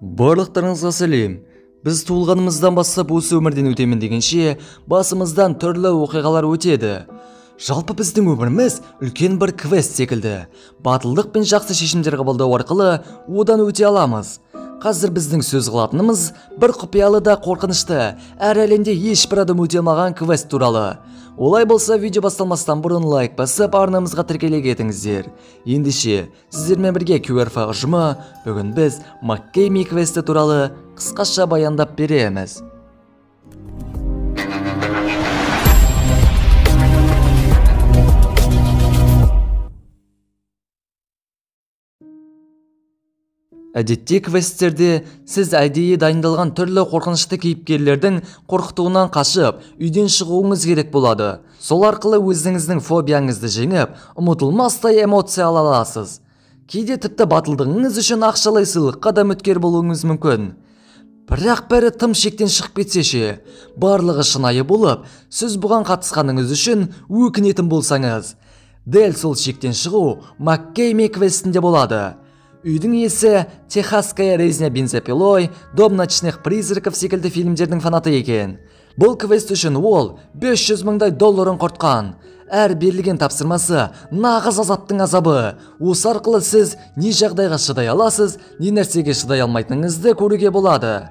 Барлықтарыңызға сәлем. Біз туылғанымыздан бастап осы өмірден өтемін дегенше, басымыздан түрлі оқиғалар өтеді. Жалпы біздің өміріміз үлкен бір квест секілді. Батылдық пен жақсы шешімдер қабылдау арқылы одан өте аламыз. Қазір біздің сөз қылатынымыз бір құпиялы да қорқынышты, әр әлемде ешбір адам өте алмаған квест туралы. Олай болса, видео басталмастан бұрын лайк басып, арнамызға тіркеле кетіңіздер. Ендеше, сіздермен бірге QRF ұжымы, бүгін біз Маккейми квесті туралы қысқаша баяндап береміз. Әдетте квесттерде сіз әдейі дайындалған түрлі қорқынышты кейіпкерлердің қорқытуынан қашып, үйден шығуыңыз керек болады. Сол арқылы өзіңіздің фобияңызды жеңіп, ұмытылмастай эмоция ала аласыз. Кейде тіпті батылдығыңыз үшін ақшалай сыйлыққа да үміткер болуыңыз мүмкін. Бірақ бәрі тым шектен шығып кетсе ше, барлығы шынайы болып, сіз бұған қатысқаныңыз үшін өкінетін болсаңыз, дәл сол шектен шығу Маккейми квестінде болады. Үйдің иесі Техасская резня бензопилой, Дом ночных призраков секілді фильмдердің фанаты екен. Бұл квест үшін ол $500 000 құртқан. Әр берілген тапсырмасы нағыз азаптың азабы. Осы арқылы сіз не жағдайға шыдай аласыз, не нәрсеге шыдай алмайтыныңызды көруге болады.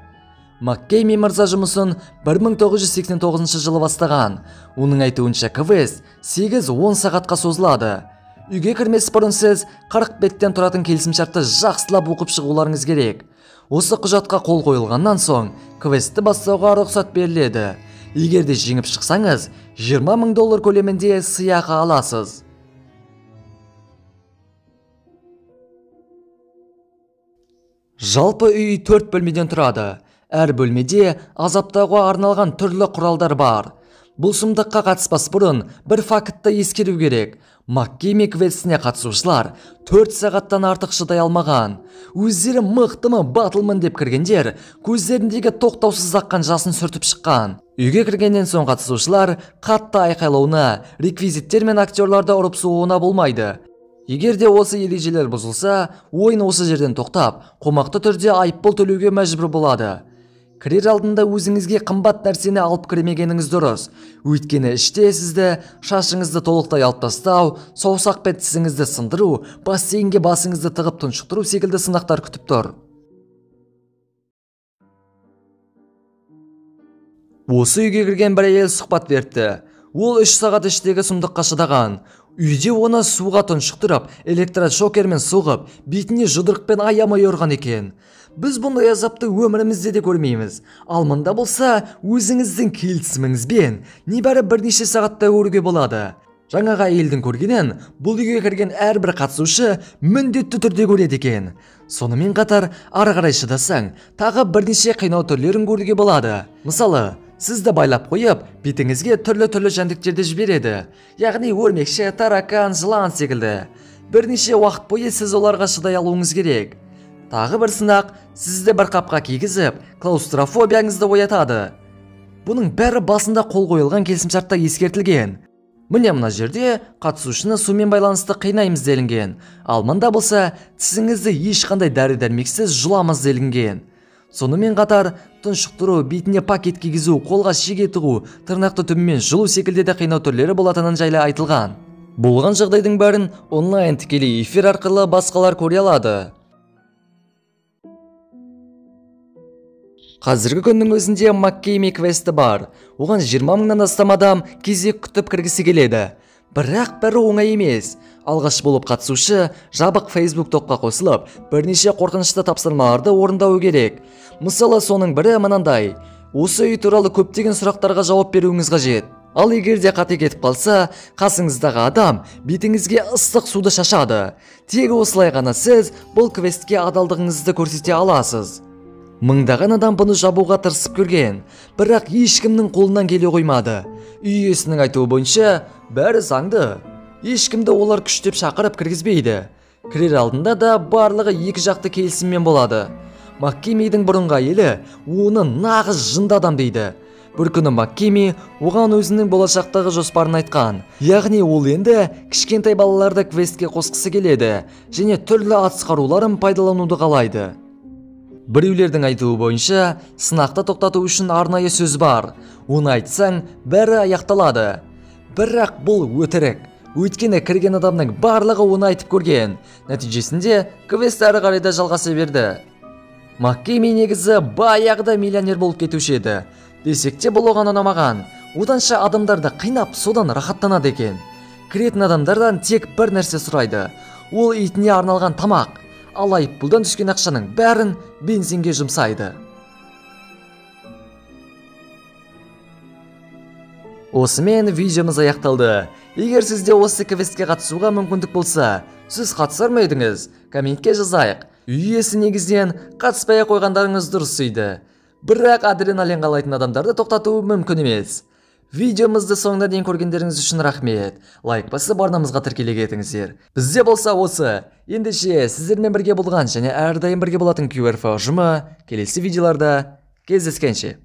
Маккейми мырза жұмысын 1989 жылы бастаған. Оның айтуынша квест 8-10 сағатқа созылады. Үйге кірмес бұрын сіз 40 беттен тұратын келісімшартты жақсылап оқып шығуларыңыз керек. Осы құжатқа қол қойылғаннан соң, квестті бастауға рұқсат беріледі. Егер де жеңіп шықсаңыз, $20 000 көлемінде сыйақы аласыз. Жалпы үй 4 бөлмеден тұрады. Әр бөлмеде азаптауға арналған түрлі құралдар бар. Бұл сұмдыққа қатыспас бұрын бір фактты ескеру керек. Маккейми квестіне қатысушылар 4 сағаттан артық шыдай алмаған. Өздері мықтымы, батылмын деп кіргендер көздеріндегі тоқтаусыз аққан жасын сүртіп шыққан. Үйге кіргеннен соң қатысушылар қатты айқайлауына, реквизиттер мен актерларды ұрып соғуына болмайды. Егер де осы ережелер бұзылса, ойын осы жерден тоқтап, қомақты түрде айыппұл төлеуге мәжбүр болады. Кірер алдында өзіңізге қымбат нәрсені алып кірмегеніңіз дұрыс. Өйткені іште сізді шашыңызды толықтай алып тастау, саусақпен тісіңізді сындыру, бассейнге басыңызды тығып тұншықтыру секілді сынақтар күтіп тұр. Осы үйге кірген бір әйел сұхбат берді. Ол 3 сағат іштегі сұмдыққа шыдаған. Үйде оны суға тұншықтырып, электрошокермен соғып, бетіне жұдырықпен аямай ұрған екен. Біз бұндай азапты өмірімізде де көрмейміз. Ал мұнда болса, өзіңіздің келісіміңізбен небәрі бірнеше сағатта көруге болады. Жаңаға әйелдің көргенін бұл үйге кірген әрбір қатысушы міндетті түрде көреді екен. Сонымен қатар, ары қарай шыдасаң, тағы бірнеше қинау түрлерін көруге болады. Мысалы, сізді байлап қойып, бетіңізге түрлі жәндіктерді жібереді. Яғни өрмекші, таракан, жылан секілді. Бірнеше уақыт бойы сіз оларға шыдай алуыңыз керек. Тағы бір сынақ, сізді бір қапқа кигізіп, клаустрофобияңызды оятады. Бұның бәрі басында қол қойылған келісімшартта ескертілген. Міне мына жерде қатысушыны сумен байланысты қинаймыз делінген. Ал мұнда болса, тісіңізді ешқандай дәрі-дәрмексіз жұламыз делінген. Сонымен қатар, тұншықтыру, бетіне пакет кигізу, қолға шеге тығу, тырнақты түбімен жұлу секілді де қинау түрлері болатынын жайлы айтылған. Болған жағдайдың бәрін онлайн тікелей эфир арқылы басқалар көре алады. Қазіргі күннің өзінде Маккейми квесті бар. Оған 20 000-нан астам адам кезек күтіп кіргісі келеді. Бірақ бәрі оңай емес. Алғаш болып қатысушы жабық Facebook топқа қосылып, бірнеше қорқынышты тапсырмаларды орындау керек. Мысалы, соның бірі мынандай: осы үй туралы көптеген сұрақтарға жауап беруіңіз қажет. Ал егер де қате кетіп қалса, қасыңыздағы адам бетіңізге ыстық суды шашады. Тек осылай ғана сіз бұл квестке адалдығыңызды көрсете аласыз. Мыңдаған адам бұны жабуға тырысып көрген, бірақ ешкімнің қолынан келе қоймады. Үй иесінің айтуы бойынша, бәрі заңды. Ешкімді олар күштеп шақырып кіргізбейді. Кірер алдында да барлығы екі жақты келісіммен болады. Маккеймидің бұрынғы әйелі оны нағыз жынды адам дейді. Бір күні Маккейми оған өзінің болашақтағы жоспарын айтқан. Яғни ол енді кішкентай балаларды квестке қосқысы келеді және түрлі атыс қаруларын пайдалануды қалайды. Біреулердің айтуы бойынша, сынақты тоқтату үшін арнайы сөз бар. Оны айтсаң, бәрі аяқталады. Бірақ бұл өтірік. Өйткені кірген адамның барлығы оны айтып көрген. Нәтижесінде квест әрі қарай да жалғаса берді. МакКейми негізі баяғыда миллионер болып кетуші еді. Десек те бұл оған ұнамаған. Оданша адамдарды қинап, содан рахаттанады екен. Кіретін адамдардан тек бір нәрсе сұрайды. Ол итіне арналған тамақ. Ал айыппұлдан түскен ақшаның бәрін бензинге жұмсайды. Осымен видеомыз аяқталды. Егер сізде осы квестке қатысуға мүмкіндік болса, сіз қатысар ма едіңіз? Комментке жазайық. Үй иесі негізден қатыспай қойғандарыңыз дұрыс дейді. Бірақ адреналин қалайтын адамдарды тоқтату мүмкін емес. Видеомызды соңына дейін көргендеріңіз үшін рахмет. Лайк басып арнамызға тіркеле кетіңіздер. Бізде болса осы. Ендеше сіздермен бірге болған және әрдайым бірге болатын QRF ұжымы келесі видеоларда кездескенше.